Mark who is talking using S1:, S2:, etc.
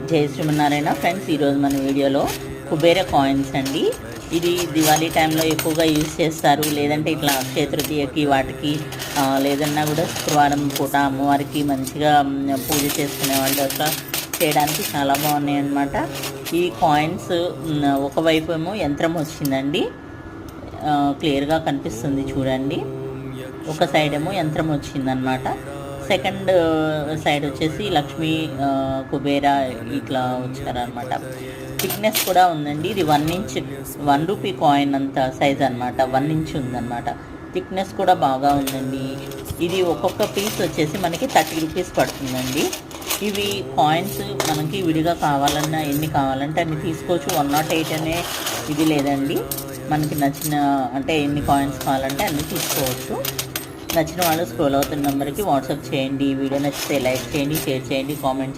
S1: జై శ్రీమన్నారాయణ ఫ్రెండ్స్, ఈరోజు మన వీడియోలో కుబేర కాయిన్స్ అండి. ఇది దివాళీ టైంలో ఎక్కువగా యూజ్ చేస్తారు, లేదంటే ఇట్లా అక్షయ తృతీయకి వాటికి లేదన్నా కూడా శుక్రవారం పూట అమ్మవారికి మంచిగా పూజ చేసుకునే వాళ్ళు అట్లా చేయడానికి చాలా బాగున్నాయి అన్నమాట. ఈ కాయిన్స్ ఒకవైపు ఏమో యంత్రం వచ్చిందండి, క్లియర్గా కనిపిస్తుంది చూడండి. ఒక సైడ్ ఏమో యంత్రం వచ్చిందనమాట, సెకండ్ సైడ్ వచ్చేసి లక్ష్మీ కుబేర ఇట్లా వచ్చారనమాట. థిక్నెస్ కూడా ఉందండి. ఇది 1 ఇంచ్ 1 రూపీ కాయిన్ అంత సైజ్ అనమాట, 1 ఇంచ్ ఉందన్నమాట. థిక్నెస్ కూడా బాగా ఉందండి. ఇది ఒక్కొక్క పీస్ వచ్చేసి మనకి 30 రూపీస్ పడుతుందండి. ఇవి కాయిన్స్ మనకి విడిగా కావాలన్నా ఎన్ని కావాలంటే అన్ని తీసుకోవచ్చు. 108 అనే ఇది లేదండి, మనకి నచ్చిన అంటే ఎన్ని కాయిన్స్ కావాలంటే అన్ని తీసుకోవచ్చు. నచ్చిన వాళ్ళు స్క్రోల్ అవుతున్న నెంబర్కి వాట్సాప్ చేయండి. వీడియో నచ్చితే లైక్ చేయండి, షేర్ చేయండి, కామెంట్